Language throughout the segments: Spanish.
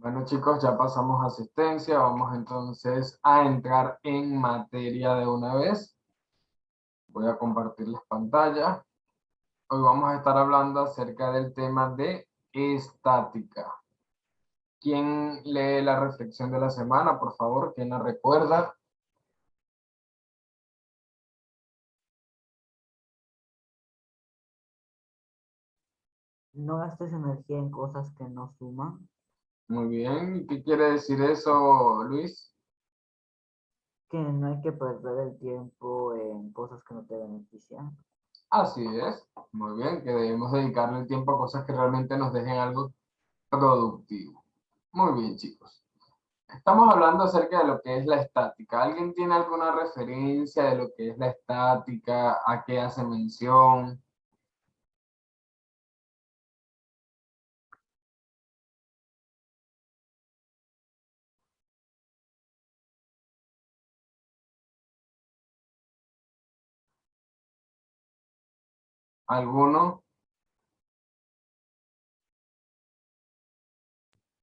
Bueno chicos, ya pasamos asistencia, vamos entonces a entrar en materia de una vez. Voy a compartirles pantalla. Hoy vamos a estar hablando acerca del tema de estática. ¿Quién lee la reflexión de la semana, por favor? ¿Quién la recuerda? No gastes energía en cosas que no suman. Muy bien. ¿Y qué quiere decir eso, Luis? Que no hay que perder el tiempo en cosas que no te benefician. Así es. Muy bien, que debemos dedicarle el tiempo a cosas que realmente nos dejen algo productivo. Muy bien, chicos. Estamos hablando acerca de lo que es la estática. ¿Alguien tiene alguna referencia de lo que es la estática? ¿A qué hace mención? ¿Alguno?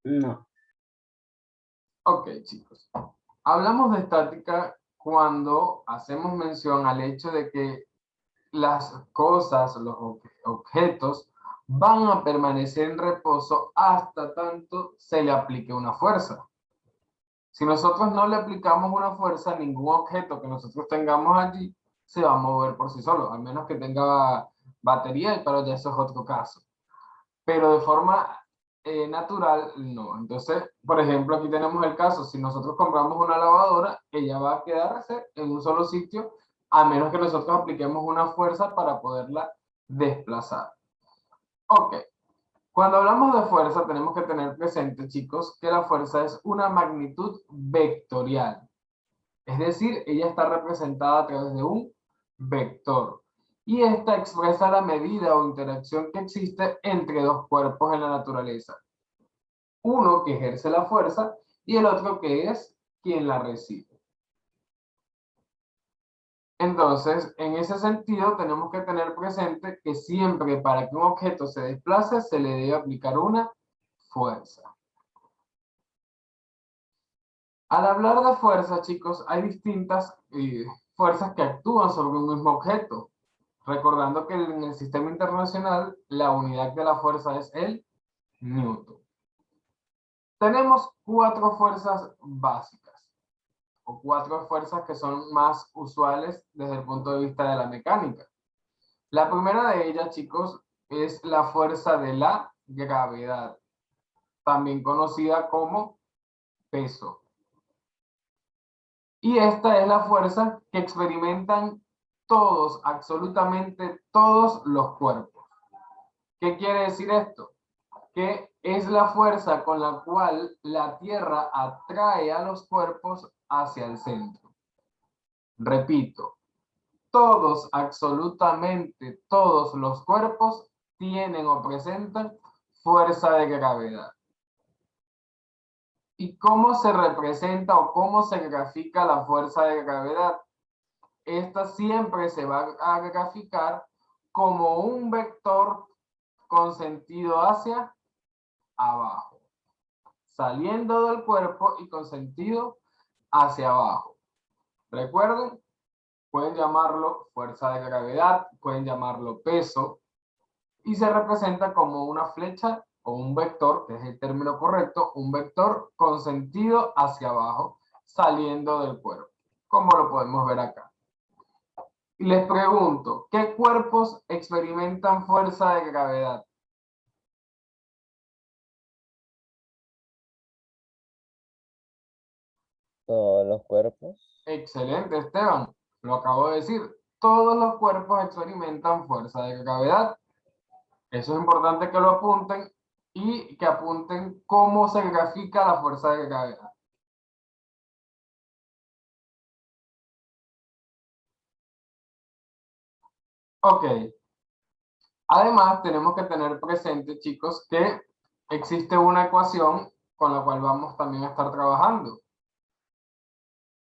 No. Ok, chicos. Hablamos de estática cuando hacemos mención al hecho de que las cosas, los objetos, van a permanecer en reposo hasta tanto se le aplique una fuerza. Si nosotros no le aplicamos una fuerza, ningún objeto que nosotros tengamos allí se va a mover por sí solo, al menos que tenga batería, pero ya eso es otro caso. Pero de forma natural, no. Entonces, por ejemplo, aquí tenemos el caso, si nosotros compramos una lavadora, ella va a quedarse en un solo sitio, a menos que nosotros apliquemos una fuerza para poderla desplazar. Ok, cuando hablamos de fuerza, tenemos que tener presente, chicos, que la fuerza es una magnitud vectorial. Es decir, ella está representada a través de un vector. Y esta expresa la medida o interacción que existe entre dos cuerpos en la naturaleza. Uno que ejerce la fuerza y el otro que es quien la recibe. Entonces, en ese sentido, tenemos que tener presente que siempre para que un objeto se desplace, se le debe aplicar una fuerza. Al hablar de fuerza, chicos, hay distintas fuerzas que actúan sobre un mismo objeto. Recordando que en el sistema internacional la unidad de la fuerza es el Newton. Tenemos cuatro fuerzas básicas, o cuatro fuerzas que son más usuales desde el punto de vista de la mecánica. La primera de ellas, chicos, es la fuerza de la gravedad, también conocida como peso. Y esta es la fuerza que experimentan todos, absolutamente todos los cuerpos. ¿Qué quiere decir esto? Que es la fuerza con la cual la Tierra atrae a los cuerpos hacia el centro. Repito, todos, absolutamente todos los cuerpos tienen o presentan fuerza de gravedad. ¿Y cómo se representa o cómo se grafica la fuerza de gravedad? Esta siempre se va a graficar como un vector con sentido hacia abajo, saliendo del cuerpo y con sentido hacia abajo. Recuerden, pueden llamarlo fuerza de gravedad, pueden llamarlo peso, y se representa como una flecha o un vector, que es el término correcto, un vector con sentido hacia abajo, saliendo del cuerpo, como lo podemos ver acá. Y les pregunto, ¿qué cuerpos experimentan fuerza de gravedad? Todos los cuerpos. Excelente, Esteban. Lo acabo de decir. Todos los cuerpos experimentan fuerza de gravedad. Eso es importante que lo apunten y que apunten cómo se grafica la fuerza de gravedad. Ok. Además, tenemos que tener presente, chicos, que existe una ecuación con la cual vamos también a estar trabajando.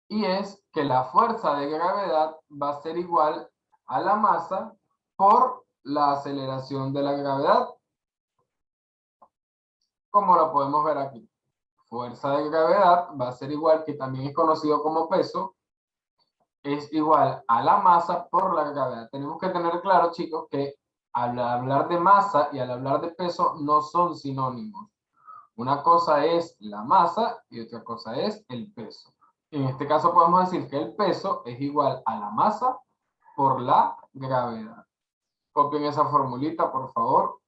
Y es que la fuerza de gravedad va a ser igual a la masa por la aceleración de la gravedad, como lo podemos ver aquí. fuerza de gravedad va a ser igual, que también es conocido como peso, es igual a la masa por la gravedad. Tenemos que tener claro, chicos, que al hablar de masa y al hablar de peso no son sinónimos. Una cosa es la masa y otra cosa es el peso. En este caso podemos decir que el peso es igual a la masa por la gravedad. Copien esa formulita, por favor.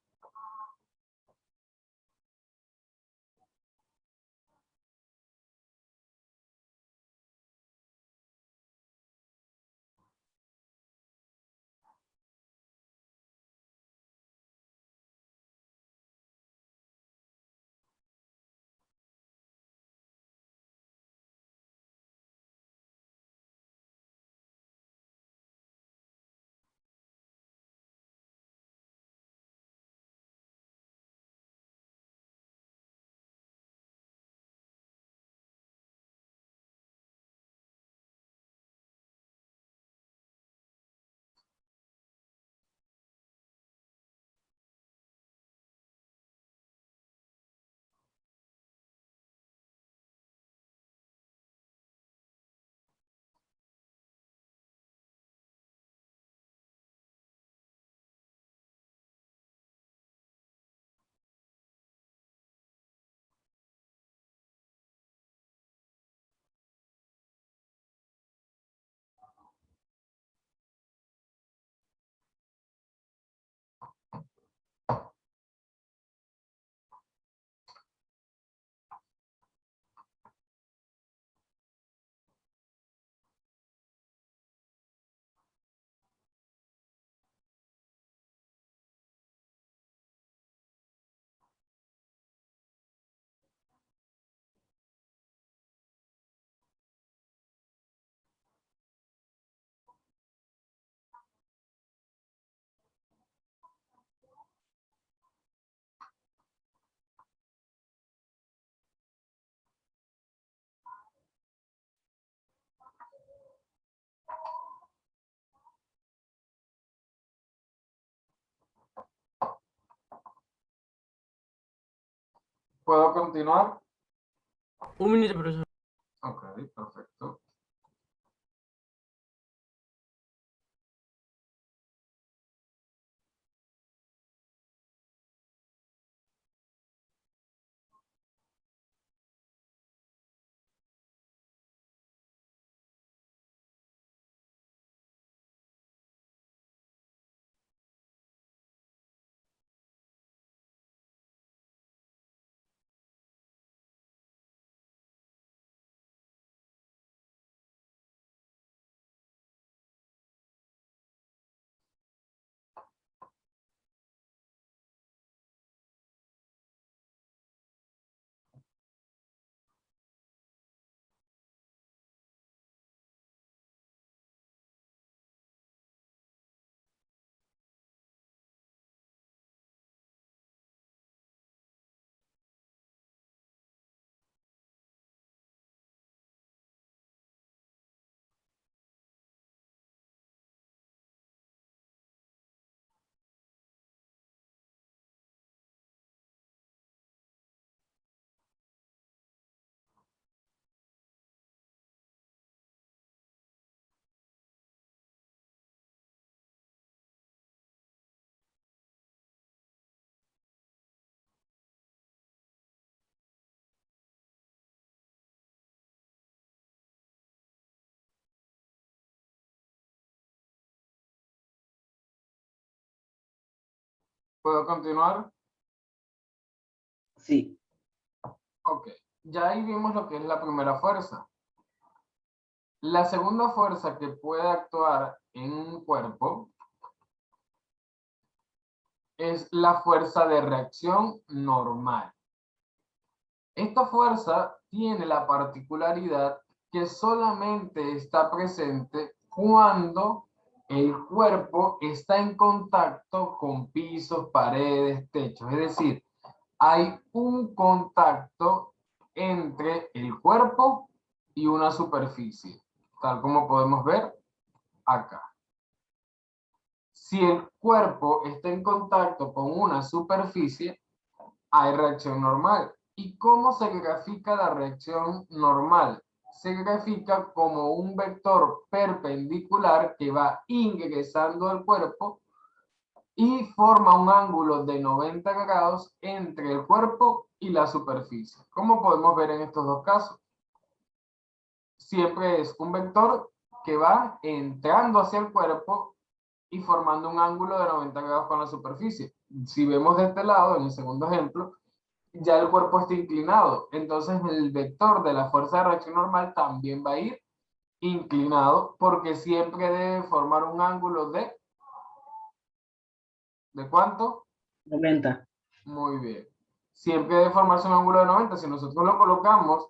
¿Puedo continuar? Un minuto, profesor. Ok, perfecto. ¿Puedo continuar? Sí. Ok. Ya ahí vimos lo que es la primera fuerza. La segunda fuerza que puede actuar en un cuerpo es la fuerza de reacción normal. Esta fuerza tiene la particularidad que solamente está presente cuando el cuerpo está en contacto con pisos, paredes, techos. Es decir, hay un contacto entre el cuerpo y una superficie, tal como podemos ver acá. Si el cuerpo está en contacto con una superficie, hay reacción normal. ¿Y cómo se grafica la reacción normal? Se grafica como un vector perpendicular que va ingresando al cuerpo y forma un ángulo de 90 grados entre el cuerpo y la superficie. Como podemos ver en estos dos casos, siempre es un vector que va entrando hacia el cuerpo y formando un ángulo de 90 grados con la superficie. Si vemos de este lado, en el segundo ejemplo, ya el cuerpo está inclinado. Entonces el vector de la fuerza de reacción normal también va a ir inclinado porque siempre debe formar un ángulo ¿de cuánto? 90. Muy bien. Siempre debe formarse un ángulo de 90. Si nosotros lo colocamos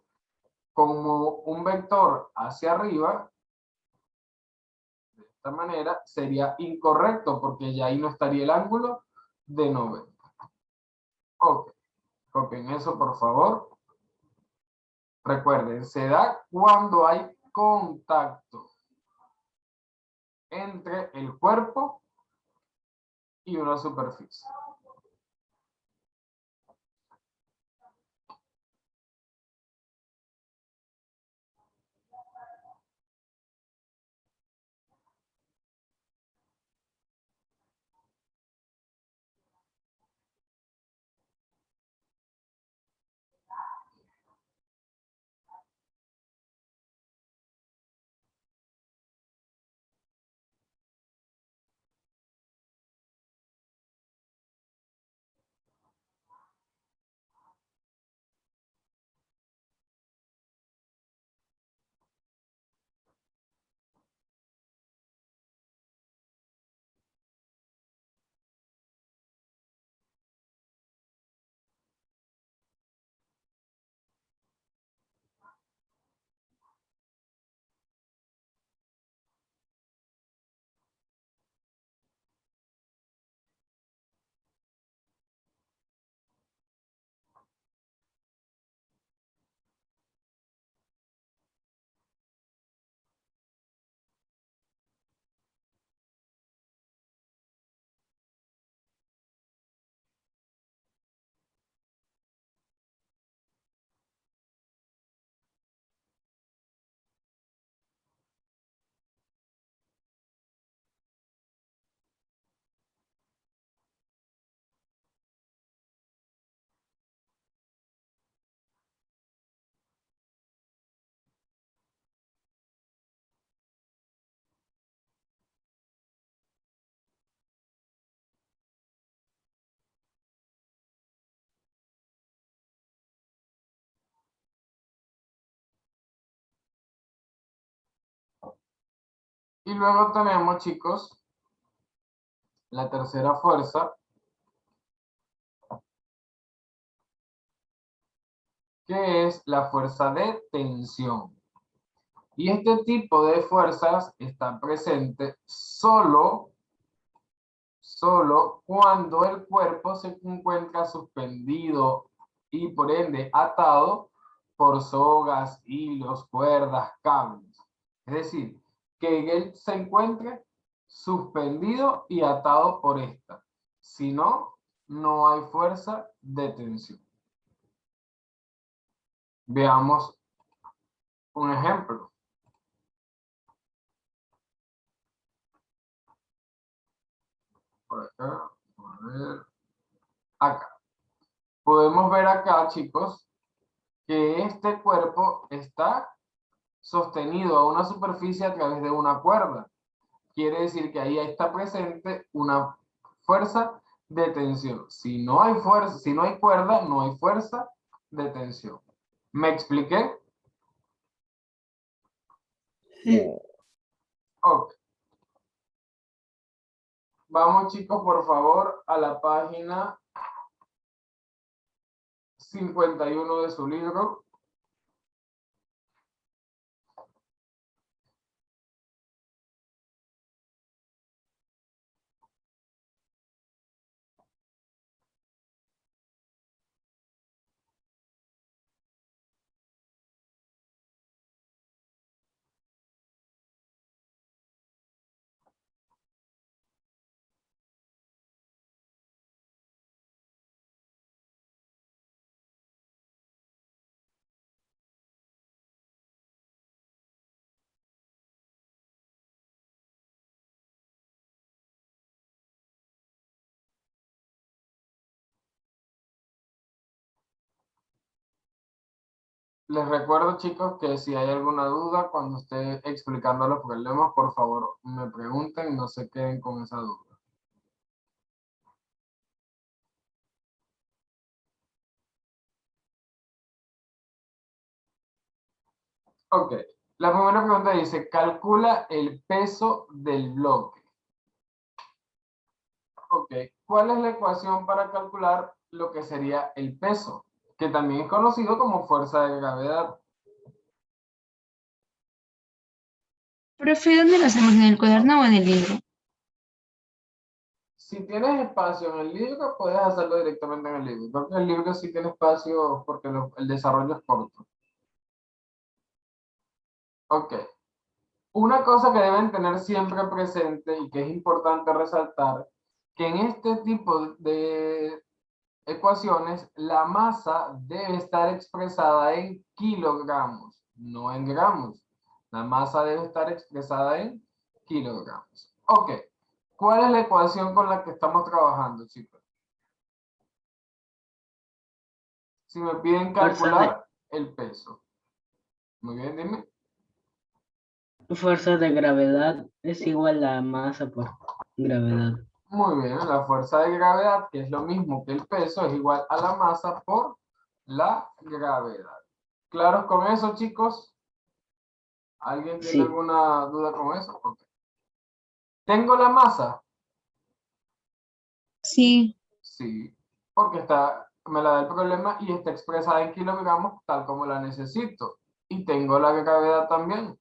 como un vector hacia arriba, de esta manera, sería incorrecto porque ya ahí no estaría el ángulo de 90. Ok, copien eso por favor. Recuerden, se da cuando hay contacto entre el cuerpo y una superficie. Y luego tenemos, chicos, la tercera fuerza, que es la fuerza de tensión. Y este tipo de fuerzas está presente solo cuando el cuerpo se encuentra suspendido y por ende atado por sogas, hilos, cuerdas, cables. Es decir, que él se encuentre suspendido y atado por esta. Si no, no hay fuerza de tensión. Veamos un ejemplo. Por acá, a ver, acá. Podemos ver acá, chicos, que este cuerpo está sostenido a una superficie a través de una cuerda. Quiere decir que ahí está presente una fuerza de tensión. Si no hay fuerza, si no hay cuerda, no hay fuerza de tensión. ¿Me expliqué? Sí. Ok. Vamos, chicos, por favor, a la página 51 de su libro. Les recuerdo, chicos, que si hay alguna duda cuando esté explicando los problemas, por favor, me pregunten y no se queden con esa duda. Ok, la primera pregunta dice, calcula el peso del bloque. Ok, ¿cuál es la ecuación para calcular lo que sería el peso? Que también es conocido como fuerza de gravedad. Profe, ¿dónde lo hacemos? ¿En el cuaderno o en el libro? Si tienes espacio en el libro, puedes hacerlo directamente en el libro. Creo que el libro sí tiene espacio porque el desarrollo es corto. Ok. Una cosa que deben tener siempre presente y que es importante resaltar, que en este tipo de ecuaciones, la masa debe estar expresada en kilogramos, no en gramos. La masa debe estar expresada en kilogramos. Ok. ¿Cuál es la ecuación con la que estamos trabajando, chicos? Si me piden calcular el peso. Muy bien, dime. Fuerza de gravedad es igual a masa por gravedad. Muy bien, la fuerza de gravedad, que es lo mismo que el peso, es igual a la masa por la gravedad. ¿Claros con eso, chicos? ¿Alguien tiene Sí, alguna duda con eso? Ok. ¿Tengo la masa? Sí. Sí, porque me la da el problema y está expresada en kilogramos tal como la necesito. Y tengo la gravedad también.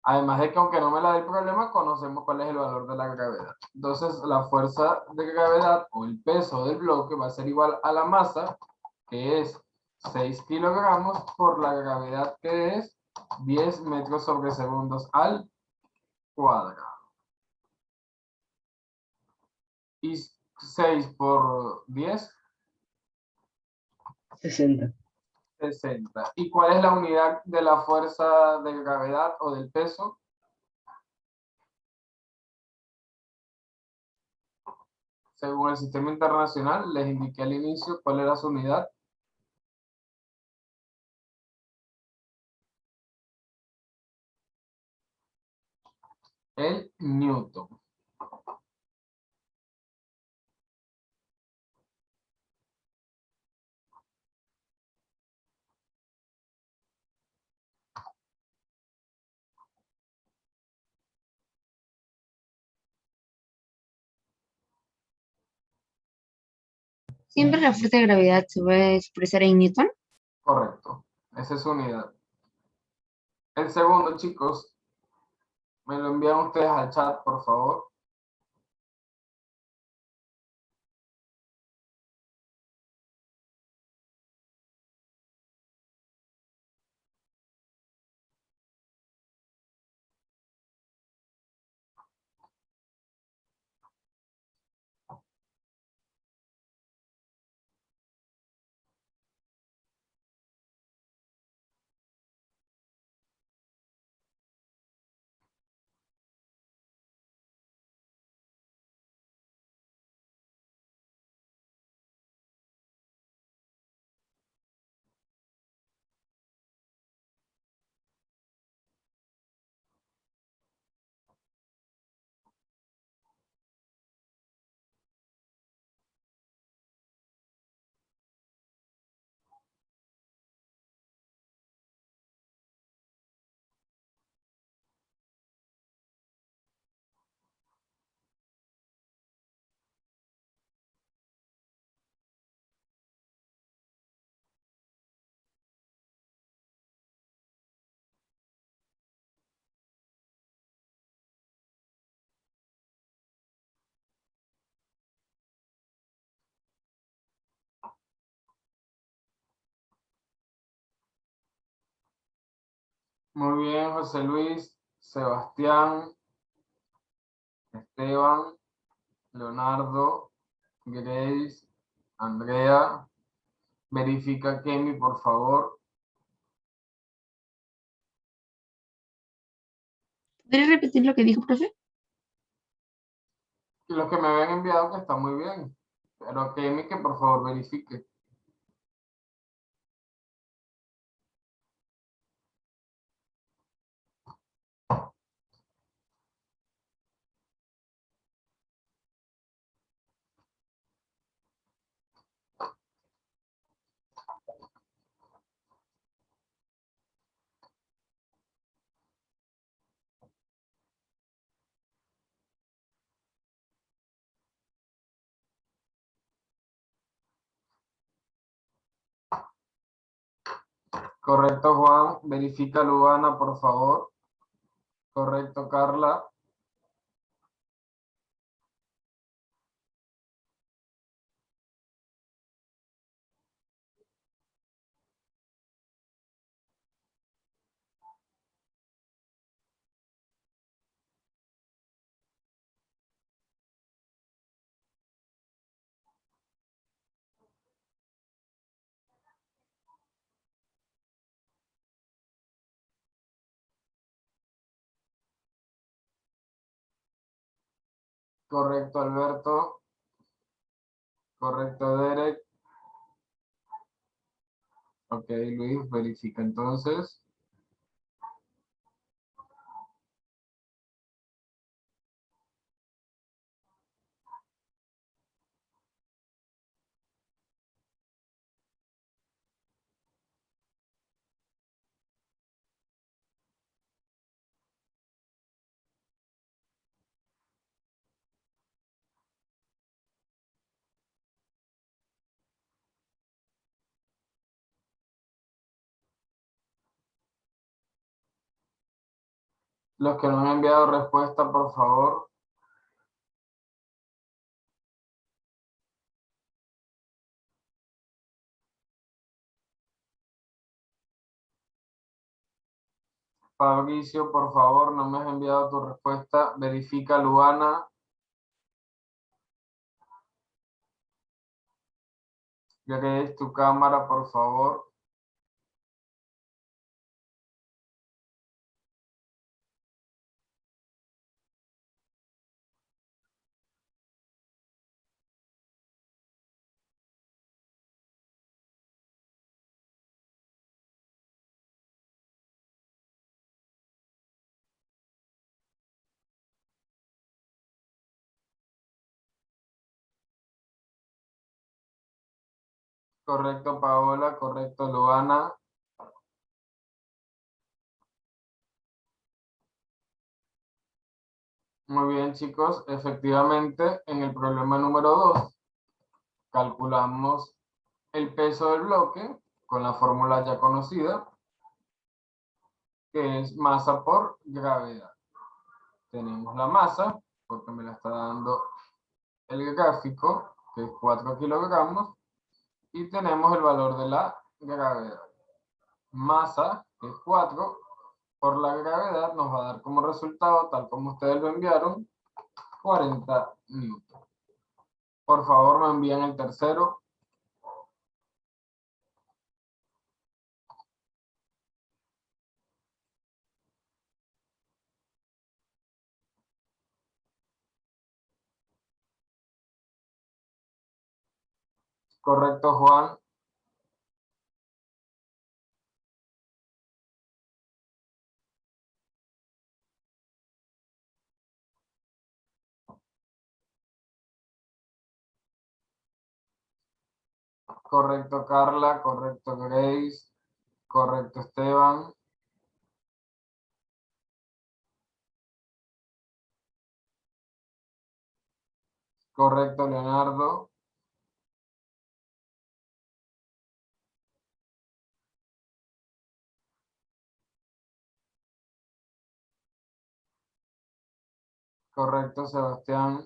Además de que aunque no me la dé el problema, conocemos cuál es el valor de la gravedad. Entonces, la fuerza de gravedad o el peso del bloque va a ser igual a la masa, que es 6 kilogramos, por la gravedad, que es 10 metros sobre segundos al cuadrado. Y 6 por 10, 60. 60. ¿Y cuál es la unidad de la fuerza de gravedad o del peso? Según el sistema internacional, les indiqué al inicio cuál era su unidad. El newton. ¿Siempre la fuerza de gravedad se va a expresar en Newton? Correcto. Esa es su unidad. El segundo, chicos, me lo envían ustedes al chat, por favor. Muy bien, José Luis, Sebastián, Esteban, Leonardo, Grace, Andrea. Verifica Kemi, por favor. ¿Podría repetir lo que dijo, profe? Y los que me habían enviado que está muy bien. Pero Kemi, que por favor verifique. Correcto, Juan. Verifica, Luana, por favor. Correcto, Carla. Correcto, Alberto. Correcto, Derek. Ok, Luis, verifica entonces. Los que no han enviado respuesta, por favor. Fabricio, por favor, no me has enviado tu respuesta. Verifica, Luana. Grace, tu cámara, por favor. Correcto, Paola. Correcto, Luana. Muy bien, chicos. Efectivamente, en el problema número 2, calculamos el peso del bloque con la fórmula ya conocida, que es masa por gravedad. Tenemos la masa, porque me la está dando el gráfico, que es 4 kilogramos, y tenemos el valor de la gravedad. Masa, que es 4, por la gravedad nos va a dar como resultado, tal como ustedes lo enviaron, 40 newton. Por favor, me envían el tercero. Correcto, Juan. Correcto, Carla. Correcto, Grace. Correcto, Esteban. Correcto, Leonardo. Correcto, Sebastián.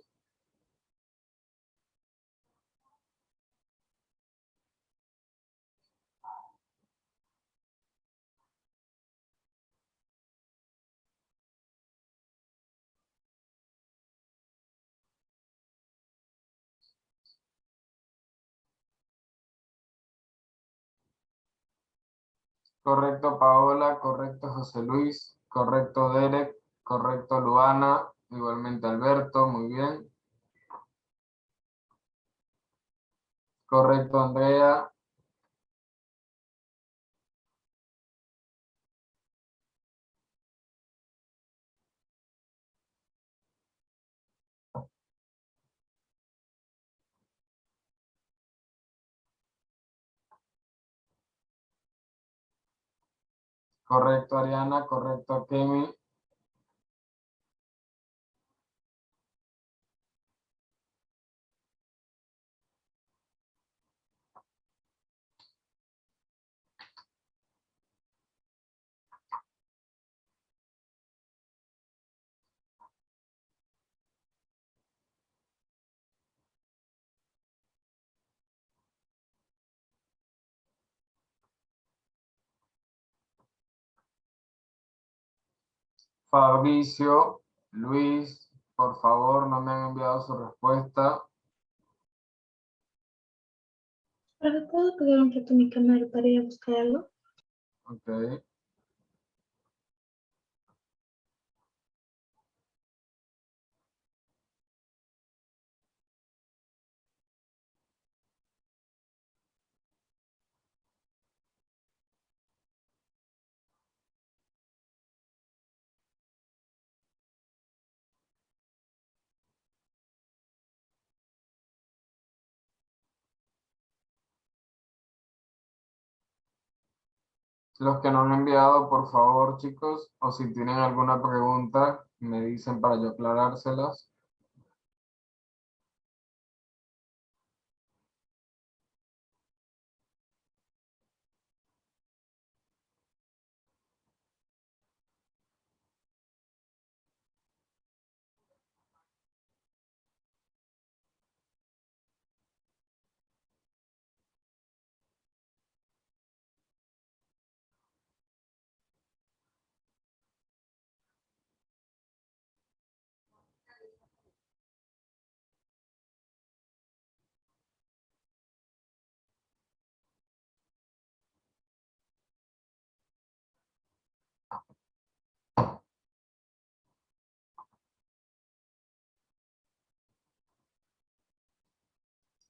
Correcto, Paola. Correcto, José Luis. Correcto, Derek. Correcto, Luana. Igualmente, Alberto. Muy bien. Correcto, Andrea. Correcto, Ariana. Correcto, Kemi. Fabricio, Luis, por favor, no me han enviado su respuesta. Ahora, ¿puedo apagar un rato mi cámara para ir a buscar algo? Ok. Los que no han enviado, por favor, chicos, o si tienen alguna pregunta, me dicen para yo aclarárselas.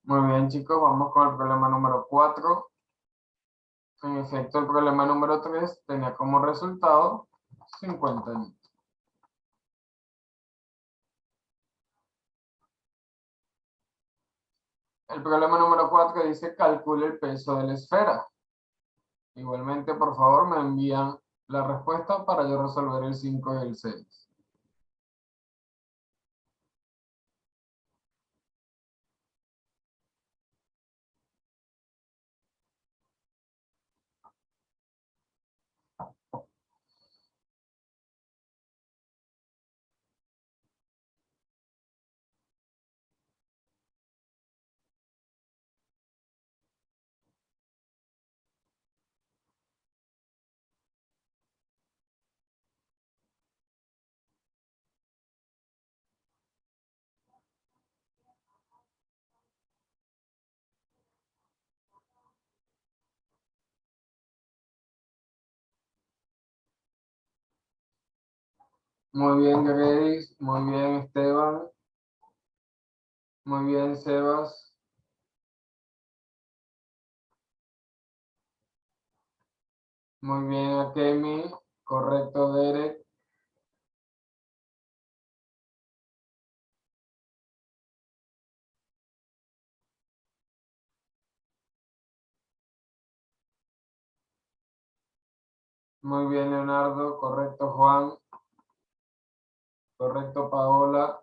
Muy bien, chicos, vamos con el problema número 4. En efecto, el problema número 3 tenía como resultado 50 newton. El problema número 4 dice calcule el peso de la esfera. Igualmente, por favor, me envían la respuesta para yo resolver el 5 y el 6. Muy bien, Grace. Muy bien, Esteban. Muy bien, Sebas. Muy bien, Akemi. Correcto, Derek. Muy bien, Leonardo. Correcto, Juan. Correcto, Paola.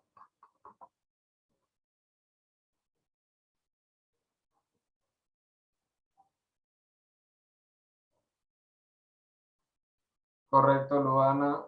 Correcto, Luana.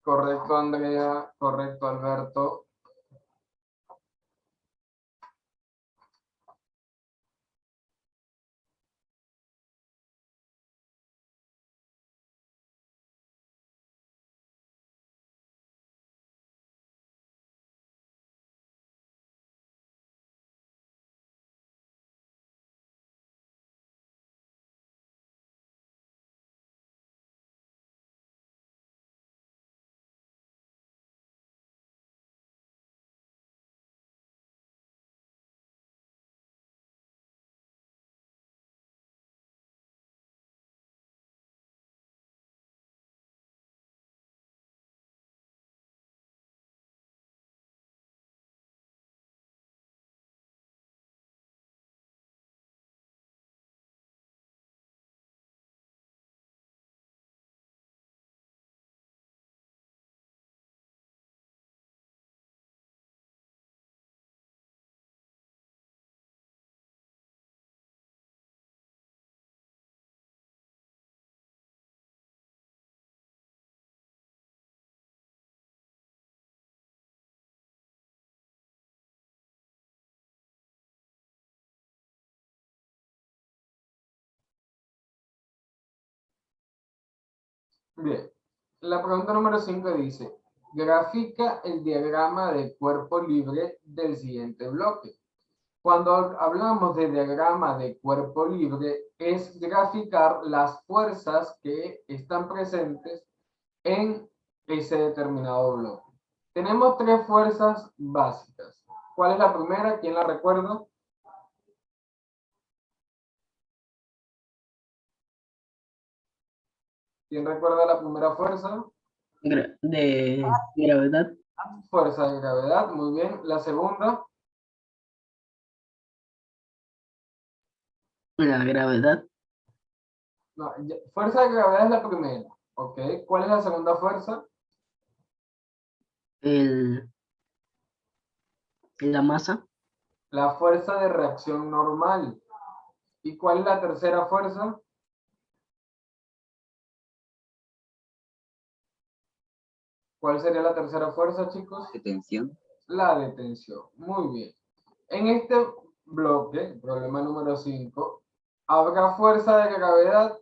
Correcto, Andrea. Correcto, Alberto. Bien. La pregunta número 5 dice, grafica el diagrama de cuerpo libre del siguiente bloque. Cuando hablamos de diagrama de cuerpo libre, es graficar las fuerzas que están presentes en ese determinado bloque. Tenemos tres fuerzas básicas. ¿Cuál es la primera? ¿Quién la recuerda? ¿Quién recuerda la primera fuerza? De gravedad. Fuerza de gravedad, muy bien. La segunda, La gravedad. no, fuerza de gravedad es la primera, ¿ok? ¿Cuál es la segunda fuerza? La masa. La fuerza de reacción normal. ¿Y cuál es la tercera fuerza? ¿Cuál sería la tercera fuerza, chicos? Detención. La detención. Muy bien. En este bloque, problema número 5, ¿habrá fuerza de gravedad?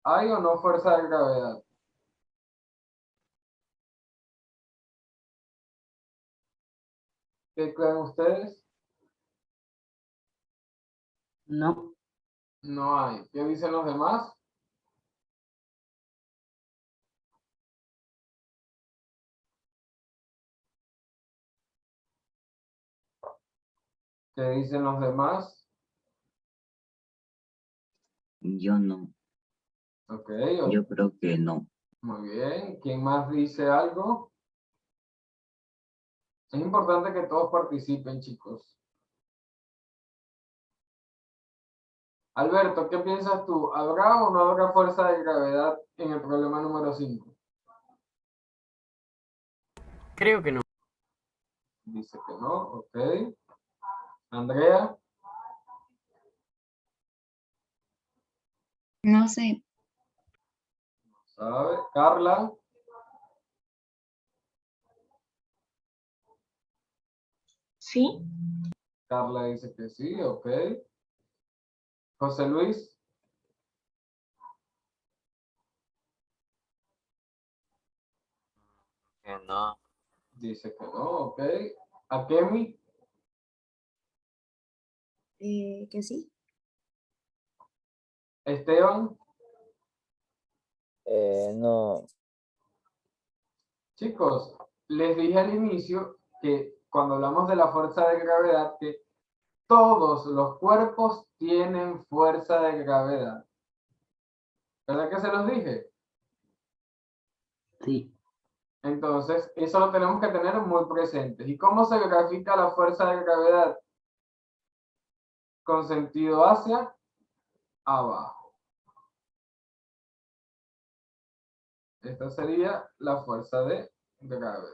¿Hay o no fuerza de gravedad? ¿Qué creen ustedes? No. No hay. ¿Qué dicen los demás? ¿Qué dicen los demás? Yo no. Ok, Yo creo que no. muy bien. ¿Quién más dice algo? Es importante que todos participen, chicos. Alberto, ¿qué piensas tú? ¿Habrá o no habrá fuerza de gravedad en el problema número 5? Creo que no. Dice que no, ok. Andrea, No sé. ¿sabe? Carla, Sí, Carla dice que sí, ok. José Luis, Que no. dice que no, ok. Akemi, que sí. Esteban, No. chicos, les dije al inicio que cuando hablamos de la fuerza de gravedad, que todos los cuerpos tienen fuerza de gravedad. ¿Verdad que se los dije? Sí. Entonces, eso lo tenemos que tener muy presente. ¿Y cómo se grafica la fuerza de gravedad? Con sentido hacia abajo. Esta sería la fuerza de gravedad.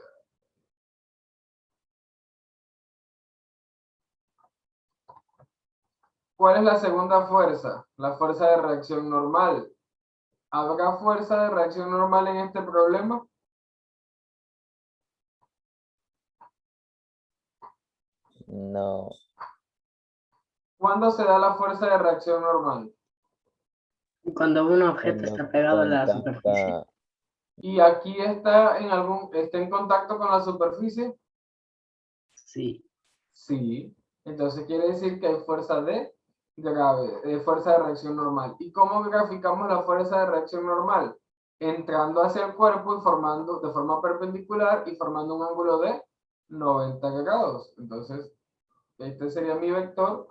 ¿Cuál es la segunda fuerza? La fuerza de reacción normal. ¿Habrá fuerza de reacción normal en este problema? No. ¿Cuándo se da la fuerza de reacción normal? Cuando un objeto Cuando está pegado a la superficie. contacta. ¿Y aquí está está en contacto con la superficie? Sí. Sí. Entonces quiere decir que hay fuerza de fuerza de reacción normal. ¿Y cómo graficamos la fuerza de reacción normal? Entrando hacia el cuerpo y formando de forma perpendicular y formando un ángulo de 90 grados. Entonces, este sería mi vector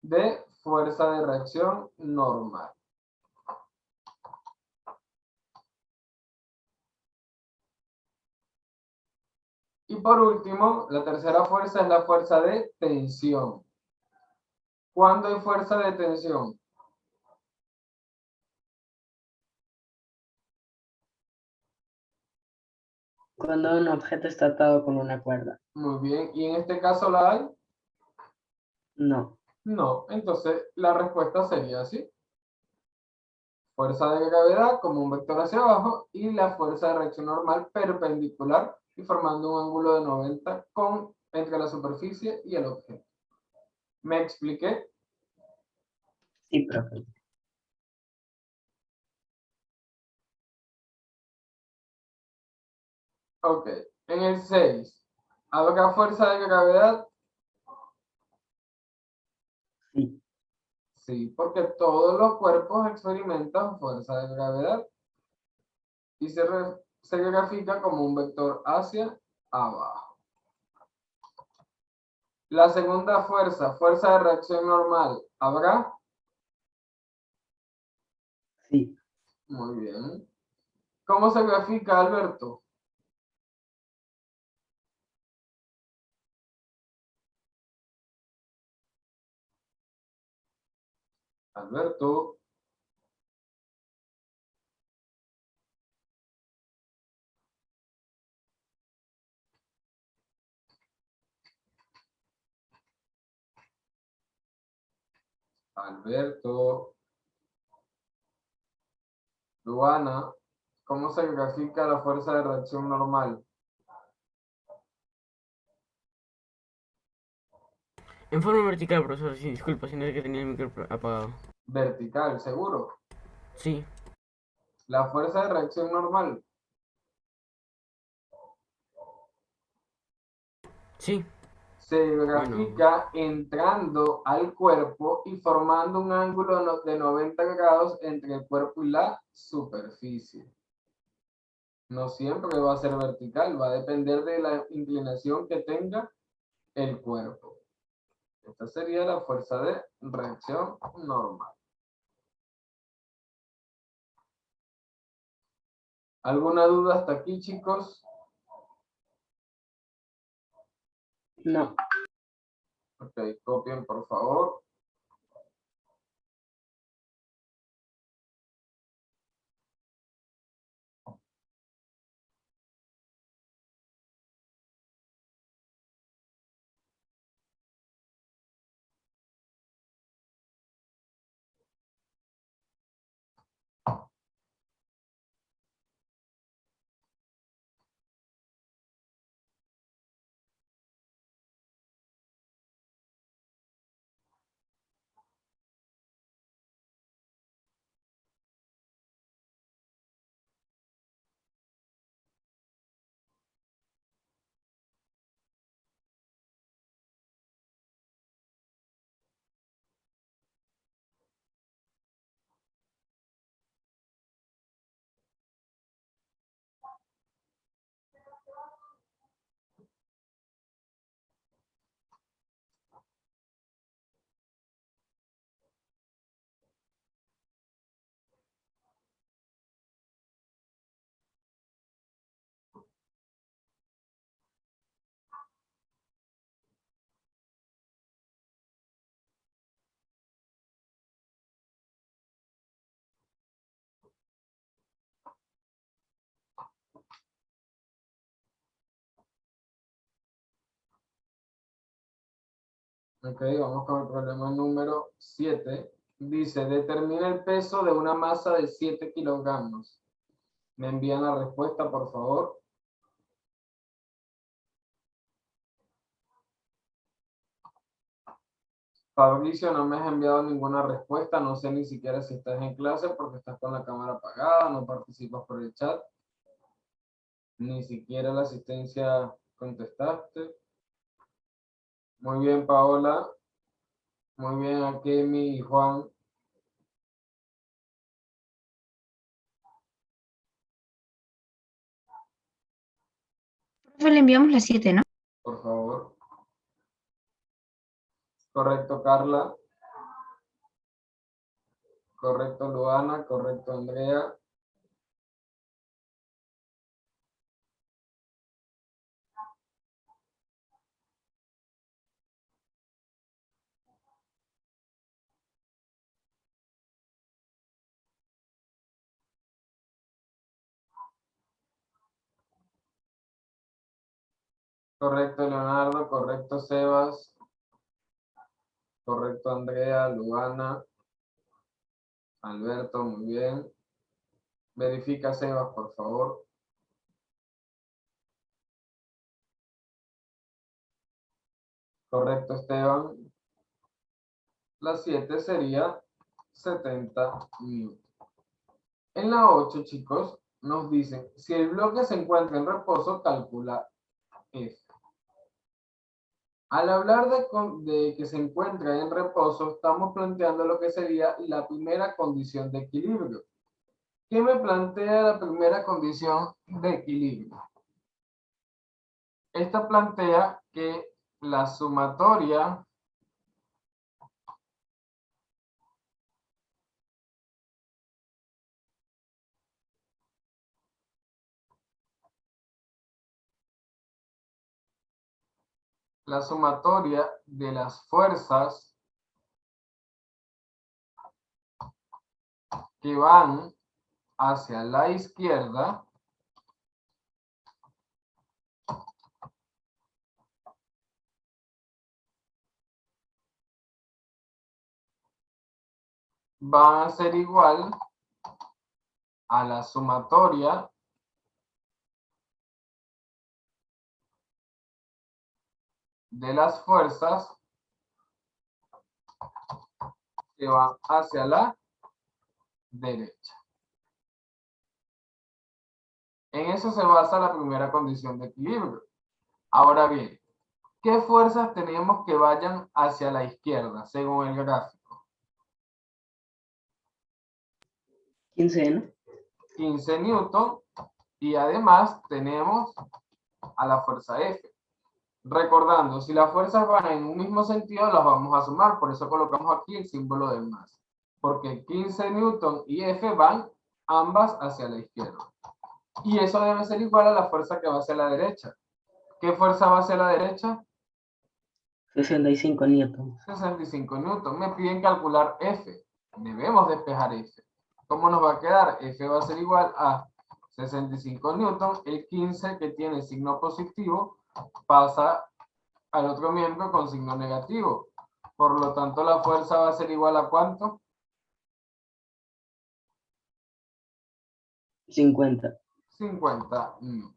de fuerza de reacción normal. Y por último, la tercera fuerza es la fuerza de tensión. ¿Cuándo hay fuerza de tensión? Cuando un objeto está atado con una cuerda. Muy bien. ¿Y en este caso la hay? No. No. Entonces, la respuesta sería así. Fuerza de gravedad como un vector hacia abajo y la fuerza de reacción normal perpendicular y formando un ángulo de 90 entre la superficie y el objeto. ¿Me expliqué? Sí, profe. Ok. En el 6, ¿habrá fuerza de gravedad? Sí. Sí, porque todos los cuerpos experimentan fuerza de gravedad y se grafica como un vector hacia abajo. La segunda fuerza, fuerza de reacción normal, ¿habrá? Sí. Muy bien. ¿Cómo se grafica, Alberto? Alberto. Alberto. Luana. ¿Cómo se grafica la fuerza de reacción normal? En forma vertical, profesor. Sí, disculpa, si no es que tenía el micro apagado. Vertical, seguro. Sí, La fuerza de reacción normal. sí. Se Bueno, grafica entrando al cuerpo y formando un ángulo de 90 grados entre el cuerpo y la superficie. No siempre va a ser vertical, va a depender de la inclinación que tenga el cuerpo. Esta sería la fuerza de reacción normal. ¿Alguna duda hasta aquí, chicos? No. Ok, copien por favor. Ok, vamos con el problema número 7. Dice, determina el peso de una masa de 7 kilogramos. ¿Me envían la respuesta, por favor? Fabricio, no me has enviado ninguna respuesta. No sé ni siquiera si estás en clase porque estás con la cámara apagada, no participas por el chat. Ni siquiera la asistencia contestaste. Muy bien, Paola. Muy bien, Akemi y Juan. Profe, le enviamos las 7, ¿no? Por favor. Correcto, Carla. Correcto, Luana. Correcto, Andrea. Correcto, Leonardo. Correcto, Sebas. Correcto, Andrea, Luana. Alberto, muy bien. Verifica, Sebas, por favor. Correcto, Esteban. La 7 sería 70 newton. En la 8, chicos, nos dicen, si el bloque se encuentra en reposo, calcula F. Al hablar de que se encuentra en reposo, estamos planteando lo que sería la primera condición de equilibrio. ¿Qué me plantea la primera condición de equilibrio? Esta plantea que la sumatoria de las fuerzas que van hacia la izquierda van a ser igual a la sumatoria de las fuerzas que van hacia la derecha. En eso se basa la primera condición de equilibrio. Ahora bien, ¿qué fuerzas tenemos que vayan hacia la izquierda según el gráfico? 15, ¿no? 15 newton y además tenemos a la fuerza F. Recordando, si las fuerzas van en un mismo sentido, las vamos a sumar, por eso colocamos aquí el símbolo del más. Porque 15 newton y F van ambas hacia la izquierda. Y eso debe ser igual a la fuerza que va hacia la derecha. ¿Qué fuerza va hacia la derecha? 65 newtons. 65 newton. Me piden calcular F. Debemos despejar F. ¿Cómo nos va a quedar? F va a ser igual a 65 newton. El 15 que tiene signo positivo pasa al otro miembro con signo negativo. Por lo tanto, la fuerza va a ser igual a ¿cuánto? 50. 50 newton.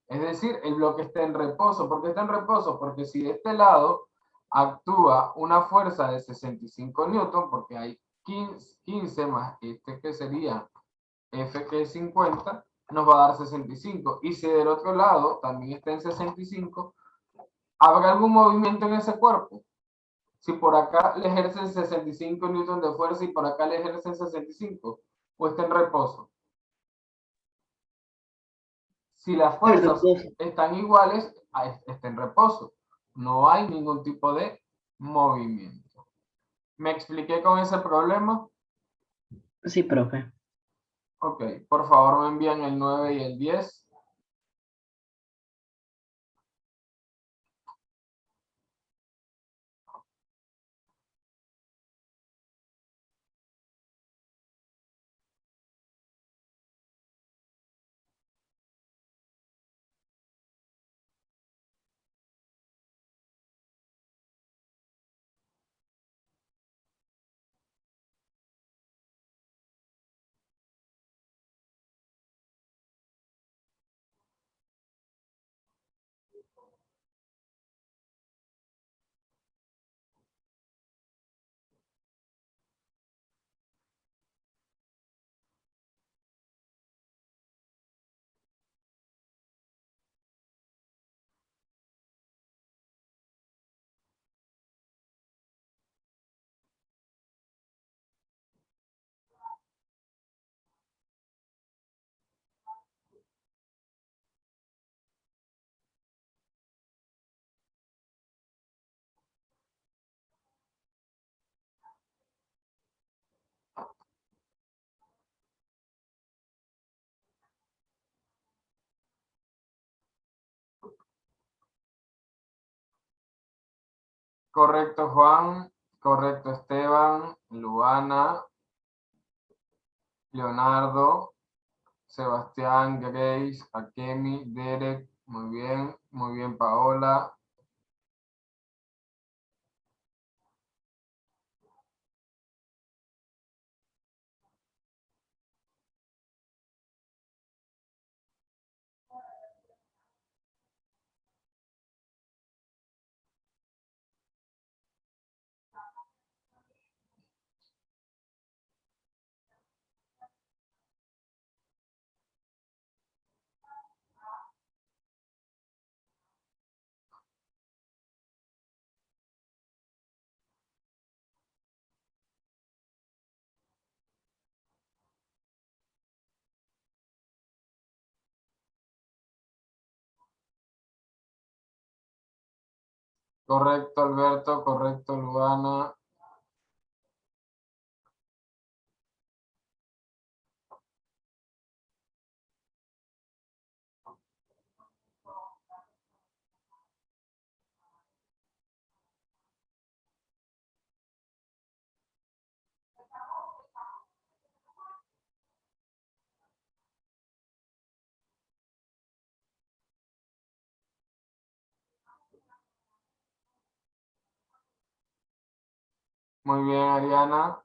Es decir, el bloque está en reposo. ¿Por qué está en reposo? Porque si de este lado actúa una fuerza de 65 newton, porque hay 15 más este que sería F que es 50, nos va a dar 65. Y si del otro lado también está en 65, ¿habrá algún movimiento en ese cuerpo? Si por acá le ejercen 65 newton de fuerza y por acá le ejercen 65, o está en reposo. Si las fuerzas están iguales, está en reposo. No hay ningún tipo de movimiento. ¿Me expliqué con ese problema? Sí, profe. Ok, por favor me envían el 9 y el 10. Correcto, Juan. Correcto, Esteban, Luana, Leonardo, Sebastián, Grace, Akemi, Derek. Muy bien, Paola. Correcto, Alberto. Correcto, Luana. Muy bien, Ariana.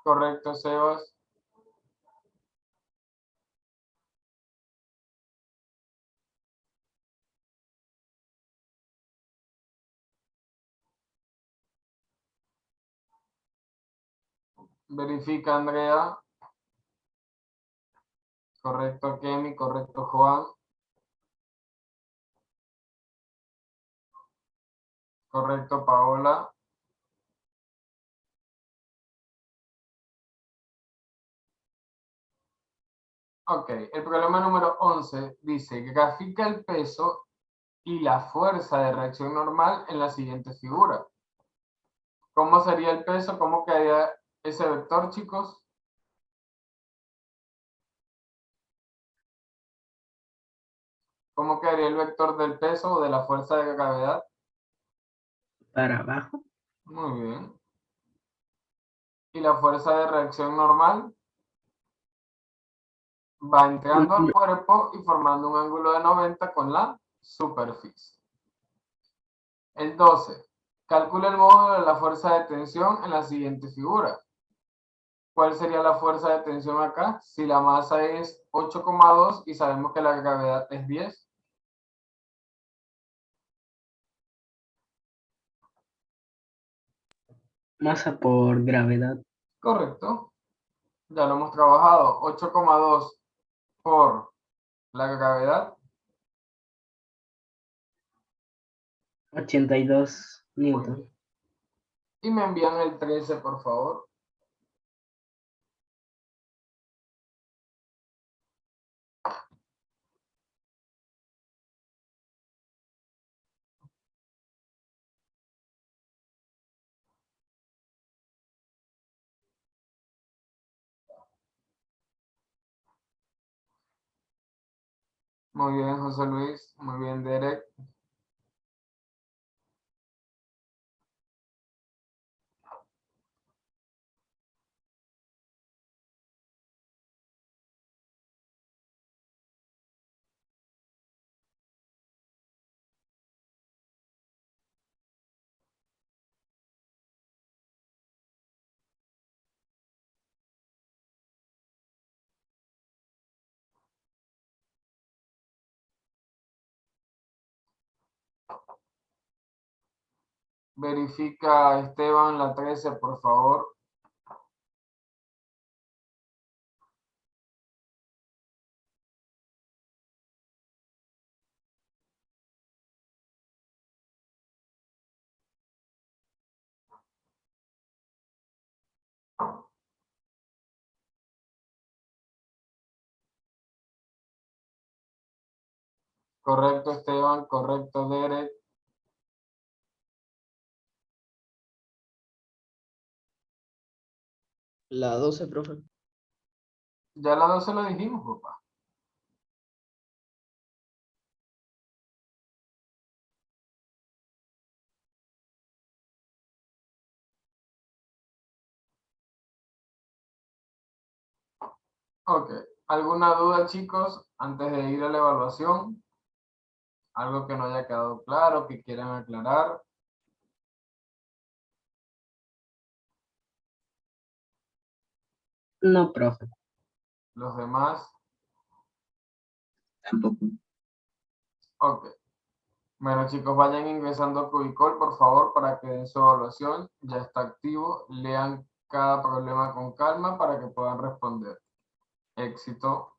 Correcto, Sebas. Verifica, Andrea. Correcto, Kemi. Correcto, Juan. Correcto, Paola. Ok, el problema número 11 dice, grafica el peso y la fuerza de reacción normal en la siguiente figura. ¿Cómo sería el peso? ¿Cómo quedaría ese vector, chicos? ¿Cómo quedaría el vector del peso o de la fuerza de gravedad? Para abajo. Muy bien. ¿Y la fuerza de reacción normal? Va entrando al cuerpo y formando un ángulo de 90 con la superficie. El 12. Calcula el módulo de la fuerza de tensión en la siguiente figura. ¿Cuál sería la fuerza de tensión acá? Si la masa es 8,2 y sabemos que la gravedad es 10. Masa por gravedad. Correcto. Ya lo hemos trabajado. 8,2 por la gravedad. 82 Muy newton. bien. Y me envían el 13, por favor. Muy bien, José Luis. Muy bien, Derek. Verifica, Esteban, la 13, por favor. Correcto, Esteban. Correcto, Derek. La 12, profe. Ya la 12 lo dijimos, papá. Ok. ¿Alguna duda, chicos, antes de ir a la evaluación? ¿Algo que no haya quedado claro, que quieran aclarar? No, profe. ¿Los demás? Tampoco. Ok. Bueno, chicos, vayan ingresando a Cubicol, por favor, para que den su evaluación. Ya está activo. Lean cada problema con calma para que puedan responder. Éxito.